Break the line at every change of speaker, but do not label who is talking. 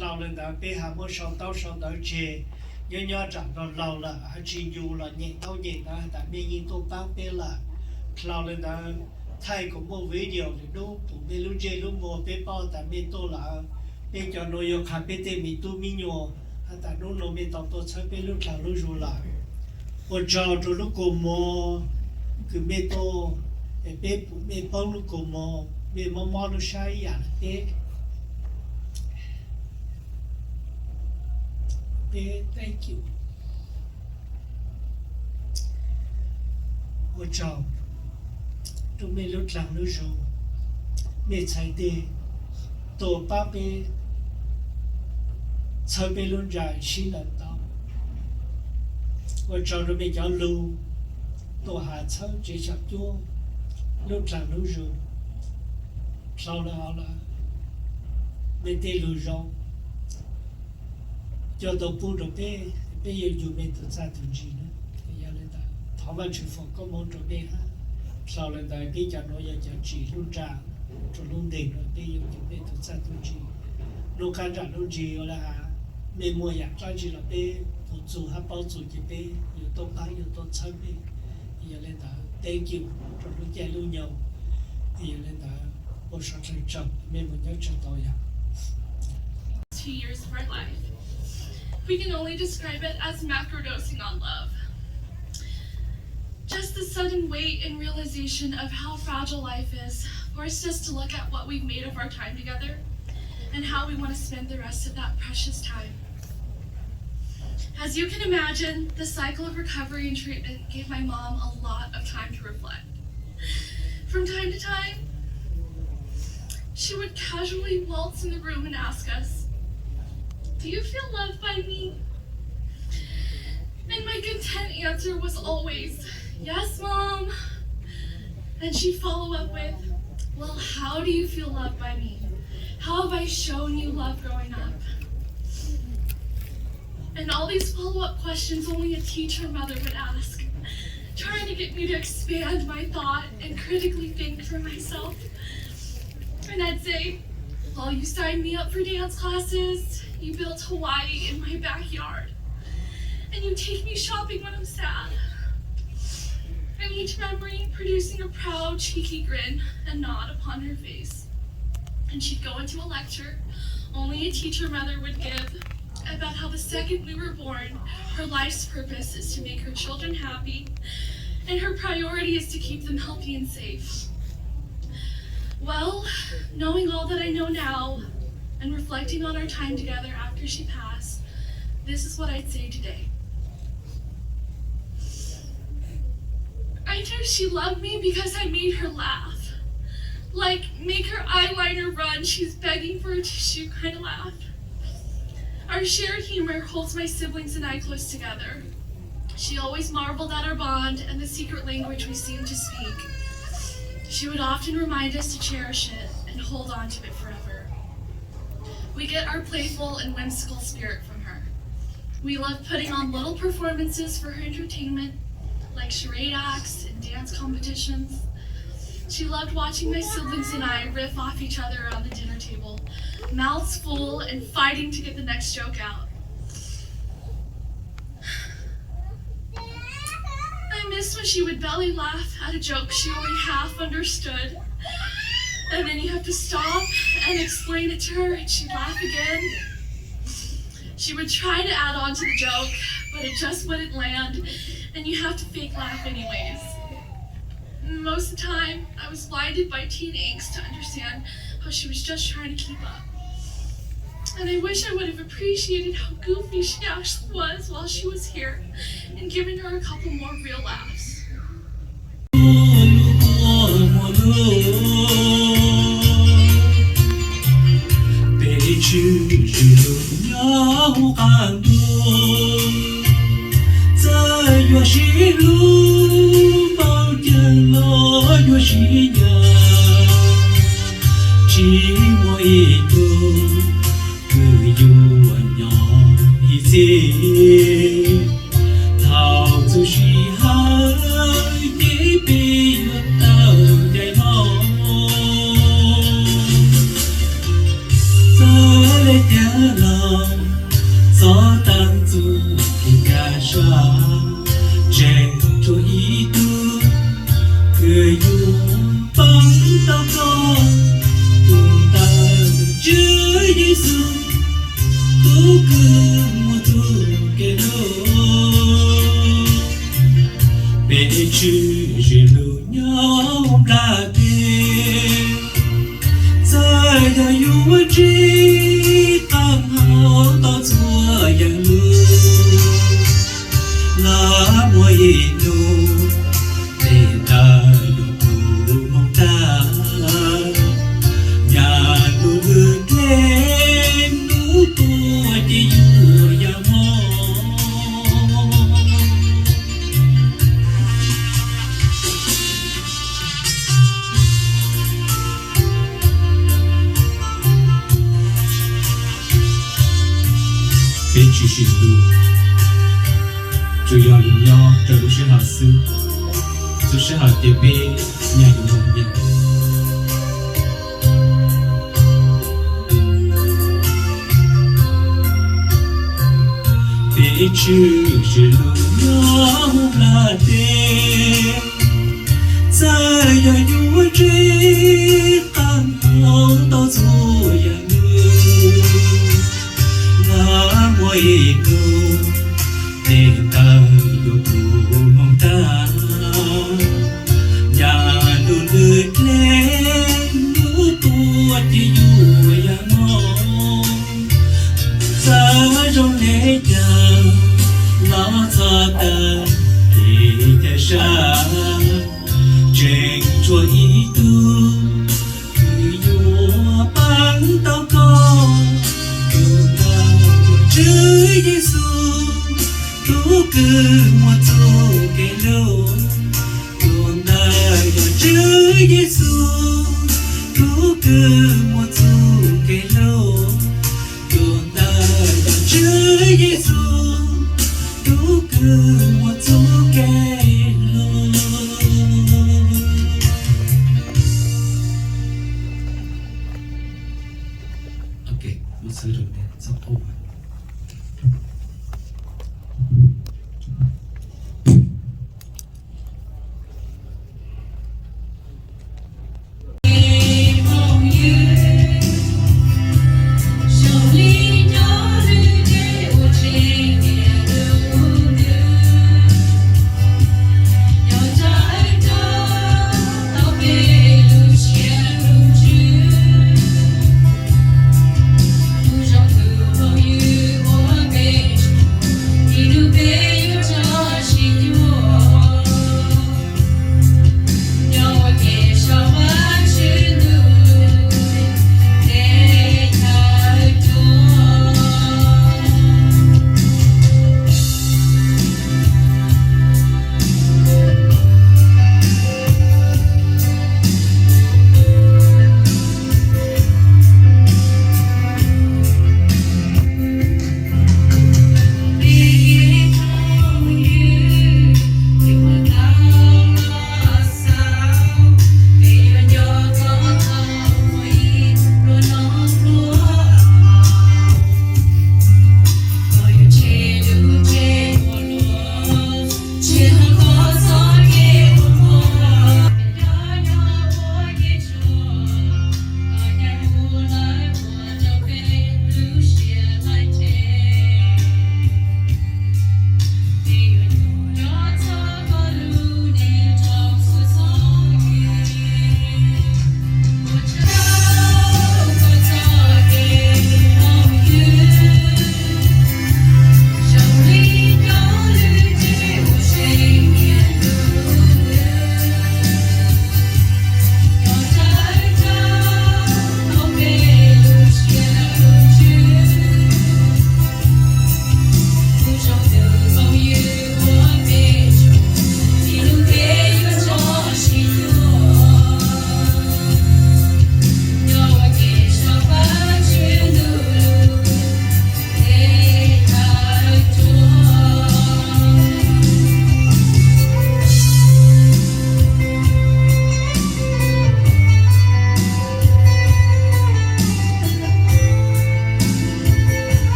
lao lên đó bé hà mua sau đó chè nhớ chẳng nó lâu là hay chỉ dù là nhẹ đó tại bên nhìn tôi bao bé là lao lên đó thay cũng một video thì đúng tụi bên lúc chơi lúc mua bé bao tại bên tôi là bên cho nó yêu khám bên tên mình tu mình nhiều tại lúc nó bên tao tôi chơi bên lúc là lúc rồi là một giờ rồi lúc cùng mua cứ bên tôi bên bao lúc cùng mua bên mua lúc sai à thế thank you. Một chào, tụi mình lúc làm lúc rồi, mình chạy đi, tổ ba bên, chơi bên luôn dài xí lần đó. Một chào tụi mình chọn lưu, tổ hạ chơi chỉ chặt chúa, lúc làm lúc rồi, sau đó là mình đi lưu rồi. Cho tôi bù được bây giờ dù mình tự ra tự gì nữa thì giờ lên đây thảo văn chủ phòng có môn rồi bên ha sau lên đây bây giờ nó giờ chỉ luôn trả rồi luôn đỉnh rồi bây giờ chúng mình tự ra tự gì lúc can trả luôn gì rồi là mình mua nhà cho gì là bây phụ chủ hay bao chủ gì bây giờ tôi bán giờ tôi chơi bây giờ lên đây thank you rồi lúc chạy luôn nhau thì giờ lên đây một số chuyện chậm mình muốn nhớ cho tôi à
2 years of our life. We can only describe it as macrodosing on love. Just the sudden weight and realization of how fragile life is forced us to look at what we've made of our time together and how we want to spend the rest of that precious time. As you can imagine, the cycle of recovery and treatment gave my mom a lot of time to reflect. From time to time, she would casually waltz in the room and ask us, "Do you feel loved by me?" And my content answer was always, "Yes, Mom." And she'd follow up with, "Well, how do you feel loved by me? How have I shown you love growing up?" And all these follow-up questions only a teacher mother would ask, trying to get me to expand my thought and critically think for myself. And I'd say, "Well, you signed me up for dance classes, you built Hawaii in my backyard, and you take me shopping when I'm sad." And each memory producing a proud, cheeky grin and nod upon her face. And she'd go into a lecture only a teacher mother would give about how the second we were born, her life's purpose is to make her children happy, and her priority is to keep them healthy and safe. Well, knowing all that I know now, and reflecting on our time together after she passed, this is what I'd say today. I knew she loved me because I made her laugh. Like, make her eyeliner run, she's begging for a tissue kind of laugh. Our shared humor holds my siblings and I close together. She always marveled at our bond and the secret language we seemed to speak. She would often remind us to cherish it and hold on to it forever. We get our playful and whimsical spirit from her. We love putting on little performances for her entertainment, like charade acts and dance competitions. She loved watching my siblings and I riff off each other around the dinner table, mouths full and fighting to get the next joke out. I miss when she would belly laugh at a joke she only half understood. And then you have to stop and explain it to her and she'd laugh again. She would try to add on to the joke, but it just wouldn't land, and you have to fake laugh anyways. Most of the time, I was blinded by teen angst to understand how she was just trying to keep up. And I wish I would have appreciated how goofy she actually was while she was here and given her a couple more real laughs.
Love chữ chỉ lưu nhau là tiền giờ giờ yêu chi tăng hậu tao chúa yang lu là mùa inu để ta yêu mong ta nhà lu lư lên lu tua đi yêu yang bên chỉ xin lu chủ yếu là nhau cho lúc sẽ học sư dù sẽ học tiếp bên nhà dùng đồng nhận bên chữ chỉ lu nhau là đêm giờ giờ yêu trí tăng hậu tao dù ya ngư là mùa inu để ta yêu mong ta nhà luôn lướt lên nụ tua đi yêu ya mong xa trong lễ nhà lo cho ta thì ta xa trên chùa ý tu yêu bắn tao con yêu ta chữ Giêsu tu cứ một chỗ cái lô tuôn đời cho chữ Giêsu tu cứ một chỗ cái lô tuôn đời cho chữ Giêsu tu cứ một chỗ cái lô. Okay, một sự rồi nè, sắp over.